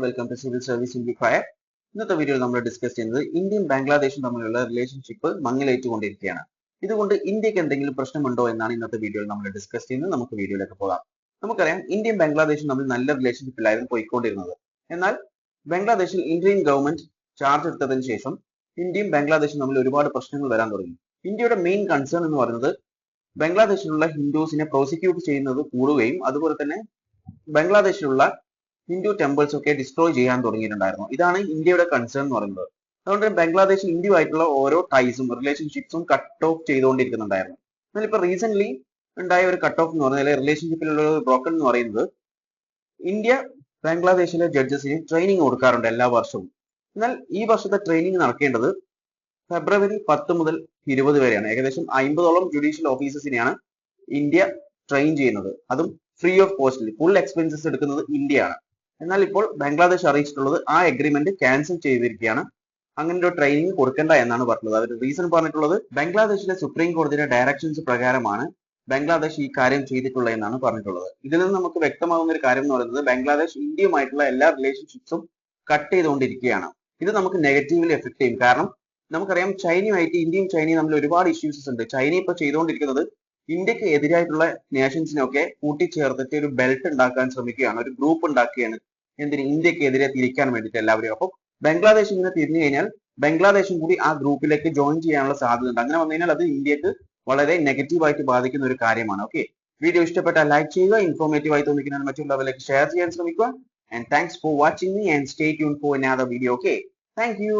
Welcome to civil service simplifier. ഇന്നത്തെ വീഡിയോയിൽ നമ്മൾ ഡിസ്കസ് ചെയ്യുന്നത് ഇന്ത്യയും ബാംഗ്ലാദേശും തമ്മിലുള്ള റിലേഷൻഷിപ്പ് മങ്ങലേറ്റുകൊണ്ടിരിക്കുകയാണ്. ഇതുകൊണ്ട് ഇന്ത്യക്ക് എന്തെങ്കിലും പ്രശ്നമുണ്ടോ എന്നാണ് ഇന്നത്തെ വീഡിയോയിൽ നമ്മൾ ഡിസ്കസ് ചെയ്യുന്നത്. നമുക്ക് വീഡിയോയിലേക്ക് പോകാം. നമുക്കറിയാം ഇന്ത്യയും ബാംഗ്ലാദേശും തമ്മിൽ നല്ല റിലേഷൻഷിപ്പിലായിരുന്നു പോയിക്കൊണ്ടിരുന്നത്. എന്നാൽ ബാംഗ്ലാദേശിൽ ഇന്ത്യൻ ഗവൺമെന്റ് ചാർജ് എടുത്തതിന് ശേഷം ഇന്ത്യയും ബാംഗ്ലാദേശും തമ്മിൽ ഒരുപാട് പ്രശ്നങ്ങൾ വരാൻ തുടങ്ങി. ഇന്ത്യയുടെ മെയിൻ കൺസേൺ എന്ന് പറയുന്നത് ബംഗ്ലാദേശിലുള്ള ഹിന്ദുസിനെ പ്രോസിക്യൂട്ട് ചെയ്യുന്നത് കൂടുകയും അതുപോലെ തന്നെ ബംഗ്ലാദേശിലുള്ള ഹിന്ദു ടെമ്പിൾസ് ഒക്കെ ഡിസ്ട്രോയ് ചെയ്യാൻ തുടങ്ങിയിട്ടുണ്ടായിരുന്നു. ഇതാണ് ഇന്ത്യയുടെ കൺസേൺ എന്ന് പറയുന്നത്. അതുകൊണ്ട് ബംഗ്ലാദേശ് ഇന്ത്യയുമായിട്ടുള്ള ഓരോ ടൈസും റിലേഷൻഷിപ്സും കട്ട് ഓഫ് ചെയ്തുകൊണ്ടിരിക്കുന്നുണ്ടായിരുന്നു. എന്നാൽ ഇപ്പൊ റീസെന്റ് ഉണ്ടായ ഒരു കട്ട് ഓഫ് എന്ന് പറഞ്ഞാൽ റിലേഷൻഷിപ്പിലുള്ള ഒരു ബ്രോക്കൺ എന്ന് പറയുന്നത് ഇന്ത്യ ബംഗ്ലാദേശിലെ ജഡ്ജസിന് ട്രെയിനിങ് കൊടുക്കാറുണ്ട് എല്ലാ വർഷവും. എന്നാൽ ഈ വർഷത്തെ ട്രെയിനിങ് നടക്കേണ്ടത് ഫെബ്രുവരി 10 മുതൽ 20 വരെയാണ്. ഏകദേശം 50ഓളം ജുഡീഷ്യൽ ഓഫീസേഴ്സിനെയാണ് ഇന്ത്യ ട്രെയിൻ ചെയ്യുന്നത്. അതും ഫ്രീ ഓഫ് കോസ്റ്റിൽ ഫുൾ എക്സ്പെൻസസ് എടുക്കുന്നത് ഇന്ത്യയാണ്. എന്നാൽ ഇപ്പോൾ ബംഗ്ലാദേശ് അറിയിച്ചിട്ടുള്ളത് ആ എഗ്രിമെന്റ് ക്യാൻസൽ ചെയ്തിരിക്കുകയാണ്. അങ്ങനെ ഒരു ട്രെയിനിങ് കൊടുക്കേണ്ട എന്നാണ് പറഞ്ഞത്. അവർ റീസൺ പറഞ്ഞിട്ടുള്ളത് ബംഗ്ലാദേശിലെ സുപ്രീം കോടതിയുടെ ഡയറക്ഷൻസ് പ്രകാരമാണ് ബംഗ്ലാദേശ് ഈ കാര്യം ചെയ്തിട്ടുള്ളത് എന്നാണ് പറഞ്ഞിട്ടുള്ളത്. ഇതിൽ നിന്ന് നമുക്ക് വ്യക്തമാകുന്ന ഒരു കാര്യം എന്ന് പറയുന്നത് ബംഗ്ലാദേശ് ഇന്ത്യയുമായിട്ടുള്ള എല്ലാ റിലേഷൻഷിപ്സും കട്ട് ചെയ്തുകൊണ്ടിരിക്കുകയാണ്. ഇത് നമുക്ക് നെഗറ്റീവ്ലി എഫക്ട് ചെയ്യും. കാരണം നമുക്കറിയാം ചൈനയുമായിട്ട് ഇന്ത്യയും ചൈനയും തമ്മിൽ ഒരുപാട് ഇഷ്യൂസ് ഉണ്ട്. ചൈന ഇപ്പൊ ചെയ്തുകൊണ്ടിരിക്കുന്നത് ഇന്ത്യക്ക് എതിരായിട്ടുള്ള നേഷൻസിനൊക്കെ കൂട്ടിച്ചേർത്തിട്ട് ഒരു ബെൽറ്റ് ഉണ്ടാക്കാൻ ശ്രമിക്കുകയാണ്, ഒരു ഗ്രൂപ്പ് ഉണ്ടാക്കുകയാണ്. എന്തിന്? ഇന്ത്യക്ക് എതിരെ തിരിക്കാൻ വേണ്ടിയിട്ട് എല്ലാവരും. അപ്പോൾ ബംഗ്ലാദേശ് ഇങ്ങനെ തിരിഞ്ഞു കഴിഞ്ഞാൽ ബംഗ്ലാദേശും കൂടി ആ ഗ്രൂപ്പിലേക്ക് ജോയിൻ ചെയ്യാനുള്ള സാധ്യത ഉണ്ട്. അങ്ങനെ വന്നു കഴിഞ്ഞാൽ അത് ഇന്ത്യക്ക് വളരെ നെഗറ്റീവായിട്ട് ബാധിക്കുന്ന ഒരു കാര്യമാണ്. ഓക്കെ, വീഡിയോ ഇഷ്ടപ്പെട്ടാൽ ലൈക്ക് ചെയ്യുക, ഇൻഫോർമേറ്റീവ് ആയി തോന്നിക്കുന്ന മറ്റുള്ളവരിലേക്ക് ഷെയർ ചെയ്യാൻ ശ്രമിക്കുക. And thanks for watching me and stay tune for another video. Okay, thank you.